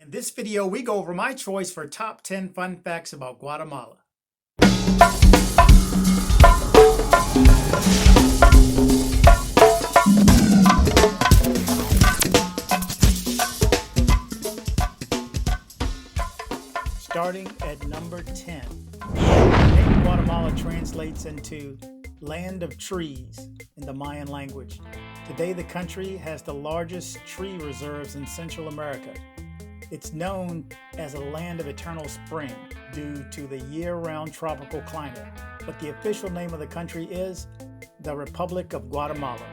In this video, we go over my choice for top 10 fun facts about Guatemala. Starting at number 10. The name Guatemala translates into land of trees in the Mayan language. Today, the country has the largest tree reserves in Central America. It's known as a land of eternal spring due to the year-round tropical climate, but the official name of the country is the Republic of Guatemala.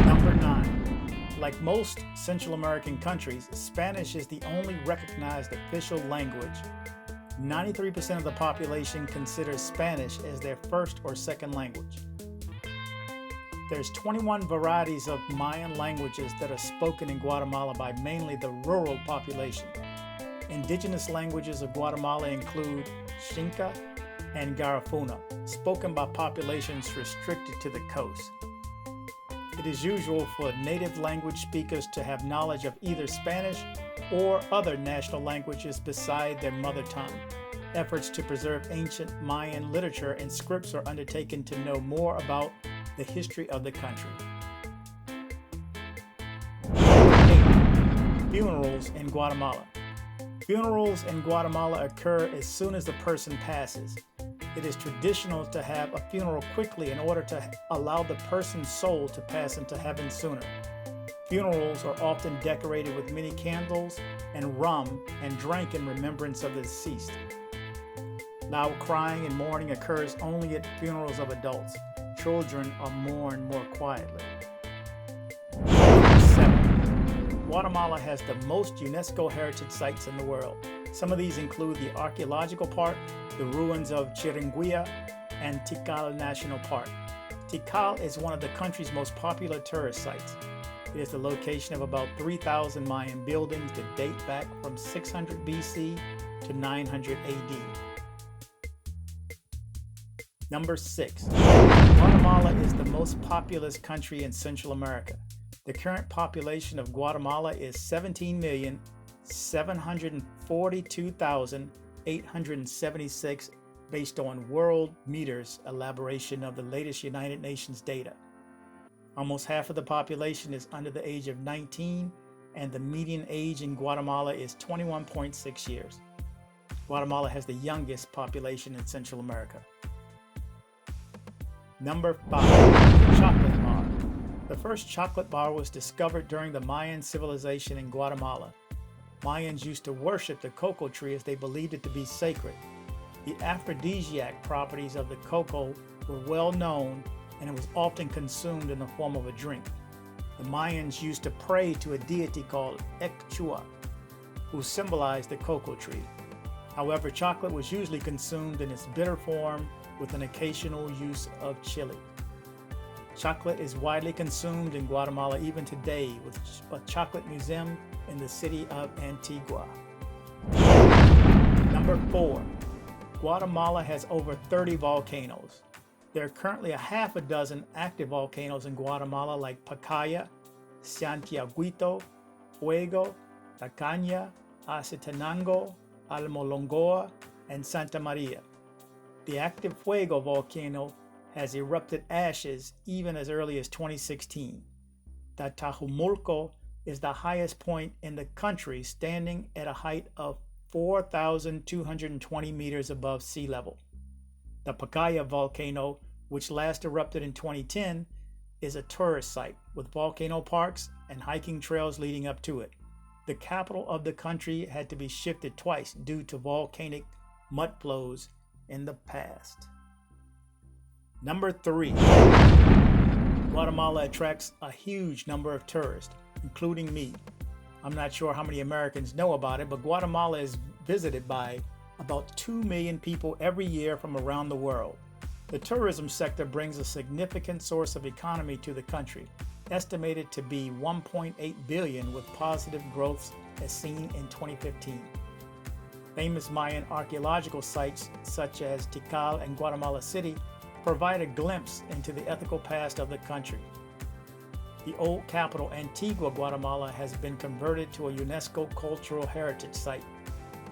Number 9. Like most Central American countries, Spanish is the only recognized official language. 93% of the population considers Spanish as their first or second language. There's 21 varieties of Mayan languages that are spoken in Guatemala by mainly the rural population. Indigenous languages of Guatemala include Xinca and Garifuna, spoken by populations restricted to the coast. It is usual for native language speakers to have knowledge of either Spanish or other national languages beside their mother tongue. Efforts to preserve ancient Mayan literature and scripts are undertaken to know more about the history of the country. 8. Funerals in Guatemala. Funerals in Guatemala occur as soon as the person passes. It is traditional to have a funeral quickly in order to allow the person's soul to pass into heaven sooner. Funerals are often decorated with many candles and rum and drank in remembrance of the deceased. Loud crying and mourning occurs only at funerals of adults. Children are mourned more quietly. 7. Guatemala has the most UNESCO heritage sites in the world. Some of these include the archaeological park, the ruins of Chiringuilla, and Tikal National Park. Tikal is one of the country's most popular tourist sites. It is the location of about 3,000 Mayan buildings that date back from 600 BC to 900 AD. Number 6. Guatemala is the most populous country in Central America. The current population of Guatemala is 17,742,876 based on World Meters elaboration of the latest United Nations data. Almost half of the population is under the age of 19, and the median age in Guatemala is 21.6 years. Guatemala has the youngest population in Central America. Number 5. Chocolate bar. The first chocolate bar was discovered during the Mayan civilization in Guatemala. Mayans used to worship the cocoa tree as they believed it to be sacred. The aphrodisiac properties of the cocoa were well known, and it was often consumed in the form of a drink. The Mayans used to pray to a deity called Ekchua, who symbolized the cocoa tree. However, chocolate was usually consumed in its bitter form with an occasional use of chili. Chocolate is widely consumed in Guatemala even today, with a chocolate museum in the city of Antigua. Number 4. Guatemala has over 30 volcanoes. There are currently a half a dozen active volcanoes in Guatemala like Pacaya, Santiaguito, Fuego, Tacaña, Acetenango, Almolongoa, and Santa Maria. The active Fuego volcano has erupted ashes even as early as 2016. The Tajumulco is the highest point in the country, standing at a height of 4,220 meters above sea level. The Pacaya volcano, which last erupted in 2010, is a tourist site with volcano parks and hiking trails leading up to it. The capital of the country had to be shifted twice due to volcanic mud flows in the past. Number 3. Guatemala attracts a huge number of tourists, including me. I'm not sure how many Americans know about it, but Guatemala is visited by about 2 million people every year from around the world. The tourism sector brings a significant source of economy to the country, estimated to be 1.8 billion with positive growth as seen in 2015. Famous Mayan archaeological sites such as Tikal and Guatemala City provide a glimpse into the ethical past of the country. The old capital, Antigua Guatemala, has been converted to a UNESCO Cultural Heritage Site.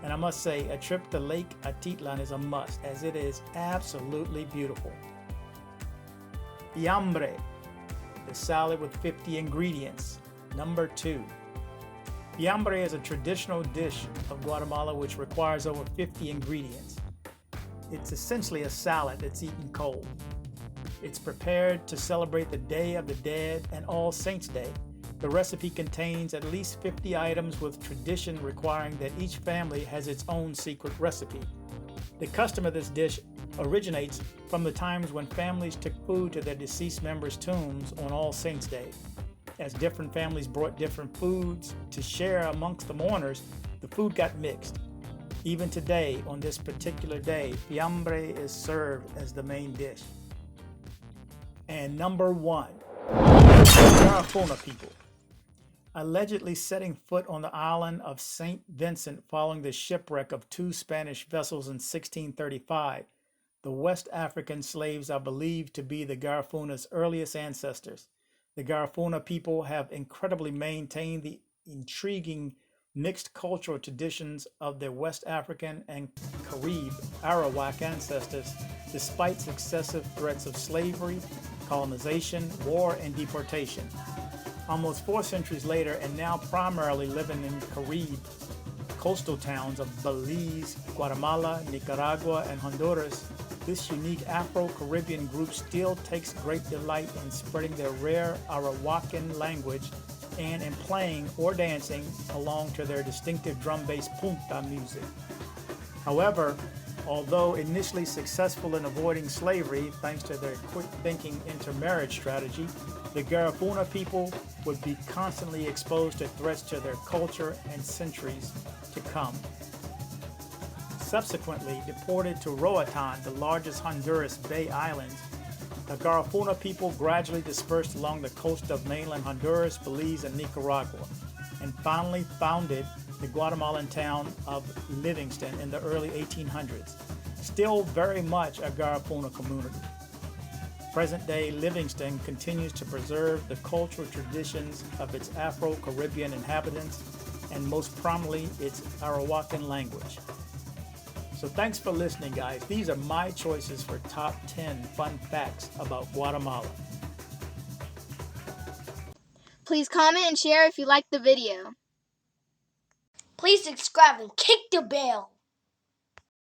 And I must say, a trip to Lake Atitlan is a must, as it is absolutely beautiful. Fiambre, the salad with 50 ingredients. Number 2. Fiambre is a traditional dish of Guatemala which requires over 50 ingredients. It's essentially a salad that's eaten cold. It's prepared to celebrate the Day of the Dead and All Saints' Day. The recipe contains at least 50 items, with tradition requiring that each family has its own secret recipe. The custom of this dish originates from the times when families took food to their deceased members' tombs on All Saints' Day. As different families brought different foods to share amongst the mourners, the food got mixed. Even today, on this particular day, fiambre is served as the main dish. And number 1, Garifuna people. Allegedly setting foot on the island of St. Vincent following the shipwreck of 2 Spanish vessels in 1635, the West African slaves are believed to be the Garifuna's earliest ancestors. The Garifuna people have incredibly maintained the intriguing mixed cultural traditions of their West African and Carib Arawak ancestors, despite successive threats of slavery, colonization, war, and deportation. Almost 4 centuries later, and now primarily living in Carib coastal towns of Belize, Guatemala, Nicaragua, and Honduras, this unique Afro-Caribbean group still takes great delight in spreading their rare Arawakan language and in playing or dancing along to their distinctive drum-based punta music. However, although initially successful in avoiding slavery thanks to their quick-thinking intermarriage strategy, the Garifuna people would be constantly exposed to threats to their culture and centuries to come. Subsequently deported to Roatan, the largest Honduras Bay Islands, the Garifuna people gradually dispersed along the coast of mainland Honduras, Belize, and Nicaragua, and finally founded the Guatemalan town of Livingston in the early 1800s, still very much a Garifuna community. Present-day Livingston continues to preserve the cultural traditions of its Afro-Caribbean inhabitants, and most prominently its Arawakan language. So thanks for listening, guys. These are my choices for top 10 fun facts about Guatemala. Please comment and share if you liked the video. Please subscribe and kick the bell.